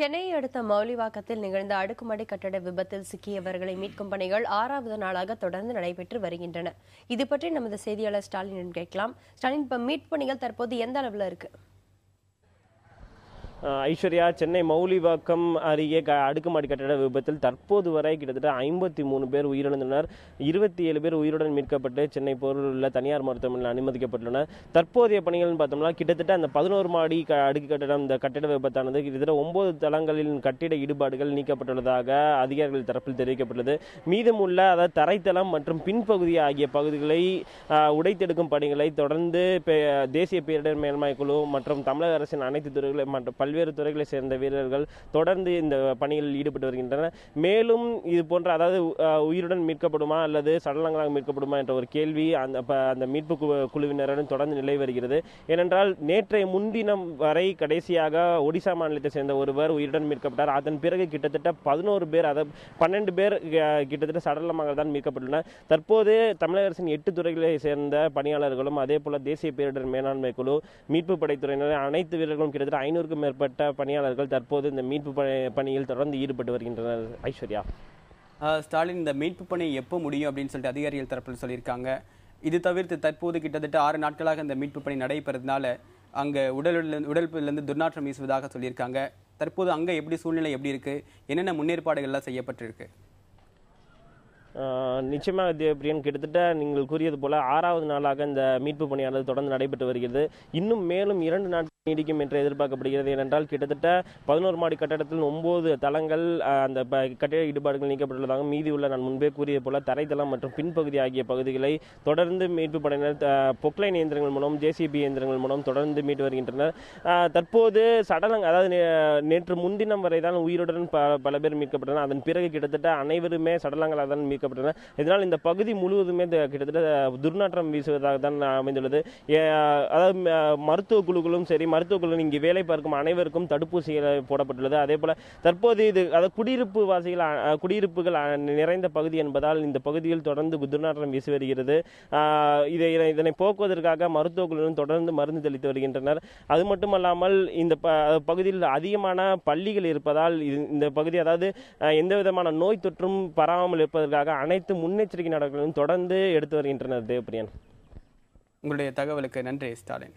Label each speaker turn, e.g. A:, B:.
A: சென்னையை அடுத்த மௌலிவாக்கத்தில் நிகழ்ந்த அடுக்குமாடி கட்டட விபத்தில் சிக்கியவர்களை மீட்கும் பணிகள் 6வது நாளாக தொடர்ந்து நடைபெற்று வருகின்றன. இது பற்றி நமது செய்தியாளர் ஸ்டாலினிடம் கேட்கலாம். ஸ்டாலின், இப்ப மீட்பு பணிகள் தற்போது எந்த அளவில் இருக்கு?
B: ஐஸ்வர்யா, சென்னை மௌலிவாக்கம் அருகே அடுக்குமாடி கட்டட விபத்தில் தற்போது வரை கிட்டத்தட்ட 53 பேர் உயிரிழந்தனர். 27 பேர் உயிருடன் மீட்கப்பட்டு சென்னை போரில் உள்ள தனியார் மருத்துவமனையில் அனுமதிக்கப்பட்டுள்ளனர். தற்போதைய பணிகள் பார்த்தோம்னா கிட்டத்தட்ட அந்த 11 மாடி அடுக்கு கட்டடம் இந்த கட்டிட விபத்தானது கிட்டத்தட்ட 9 தளங்களின் கட்டிட இடுபாடுகள் நீக்கப்பட்டுள்ளதாக அதிகாரிகள் தரப்பில் தெரிவிக்கப்பட்டுள்ளது. மீதமுள்ள அதாவது தரைத்தளம் மற்றும் பின்பகுதி ஆகிய பகுதிகளை உடைத்தெடுக்கும் பணிகளை தொடர்ந்து தேசிய பேரிடர் மேலாண்மை குழு மற்றும் தமிழக அரசின் அனைத்து துறைகளை மற்றும் பல்வேறு துறைகளை சேர்ந்த வீரர்கள் தொடர்ந்து இந்த பணியில் ஈடுபட்டு வருகின்றனர். மேலும் இது போன்ற அதாவது உயிருடன் மீட்கப்படுமா அல்லது சடலங்களாக மீட்கப்படுமா என்ற ஒரு கேள்வி அந்த மீட்பு குழுவினருடன் தொடர்ந்து நிலை வருகிறது. ஏனென்றால் நேற்றைய முன்தினம் வரை கடைசியாக ஒடிசா மாநிலத்தை சேர்ந்த ஒருவர் உயிருடன் மீட்கப்பட்டார். அதன் பிறகு கிட்டத்தட்ட 11 பேர், அதாவது 12 பேர் கிட்டத்தட்ட சடலமாக தான் மீட்கப்பட்டுள்ளனர். தற்போது தமிழக அரசின் 8 துறைகளை சேர்ந்த பணியாளர்களும் அதே போல தேசிய பேரிடர் மேலாண்மை குழு, மீட்பு படைத்துறையினர் அனைத்து வீரர்களும் கிட்டத்தட்ட 500க்கும் மேற்பட்ட பணியாளர்கள் தற்போது இந்த மீட்பு பணியில் தொடர்ந்து ஈடுபட்டு வருகின்றனர். ஐஸ்வர்யா,
C: ஸ்டாலின், இந்த மீட்பு பணி எப்போ முடியும் அப்படின்னு சொல்லிட்டு அதிகாரிகள் தரப்பில் சொல்லியிருக்காங்க. இது தவிர்த்து தற்போது கிட்டத்தட்ட 6 நாட்களாக இந்த மீட்பு பணி நடைபெறதுனால அங்கே உடலிலிருந்து துர்நாற்றம் வீசுவதாக சொல்லியிருக்காங்க. தற்போது அங்கே எப்படி சூழ்நிலை எப்படி இருக்கு, என்னென்ன முன்னேற்பாடுகள்லாம் செய்யப்பட்டிருக்கு?
B: நிச்சயமாக தேவப்பிரியன், கிட்டத்தட்ட நீங்கள் கூறியது போல 6வது நாளாக இந்த மீட்பு பணியானது தொடர்ந்து நடைபெற்று வருகிறது. இன்னும் மேலும் 2 நாட்கள் நீடிக்கும் என்று எதிர்பார்க்கப்படுகிறது. ஏனென்றால் கிட்டத்தட்ட 11 மாடி கட்டடத்தில் 9 தளங்கள் அந்த கட்டிட இடுபாடுகள் நீக்கப்பட்டுள்ளதாக, மீதி உள்ள நான் முன்பே கூறியது போல தரைத்தளம் மற்றும் பின்பகுதி ஆகிய பகுதிகளை தொடர்ந்து மீட்பு படையினர் பொக்லைன் இயந்திரங்கள் மூலம், ஜேசிபி இயந்திரங்கள் மூலம் தொடர்ந்து மீட்டு வருகின்றனர். தற்போது அதாவது நேற்று முன்தினம் வரை தான் உயிருடன் பல பேர் மீட்கப்பட்டனர். அதன் பிறகு கிட்டத்தட்ட அனைவருமே சடலங்களாக தான் மீட்கப்பட்டனர். இதனால் இந்த பகுதி முழுவதுமே கிட்டத்தட்ட துர்நாற்றம் வீசுவதாக தான் அமைந்துள்ளது. அதாவது மருத்துவ குழுக்களும் சரி, மருத்துவ குழு இங்கு வேலை பார்க்கும் அனைவருக்கும் தடுப்பூசிகள் போடப்பட்டுள்ளது. அதே போல தற்போது இது அதாவது குடியிருப்புகள் நிறைந்த பகுதி என்பதால் இந்த பகுதியில் தொடர்ந்து துர்நாற்றம் வீசி வருகிறது. இதனை போக்குவதற்காக மருத்துவ குழுவினர் தொடர்ந்து மருந்து தெளித்து வருகின்றனர். அது மட்டுமல்லாமல் இந்த பகுதியில் அதிகமான பள்ளிகள் இருப்பதால் இந்த பகுதி அதாவது எந்த விதமான நோய் தொற்றும் பரவாமல் இருப்பதற்காக அனைத்து முன்னெச்சரிக்கை நடவடிக்கைகளும் தொடர்ந்து எடுத்து வருகின்றனர். தேவப்பிரியன்,
C: உங்களுடைய தகவலுக்கு நன்றி ஸ்டாலின்.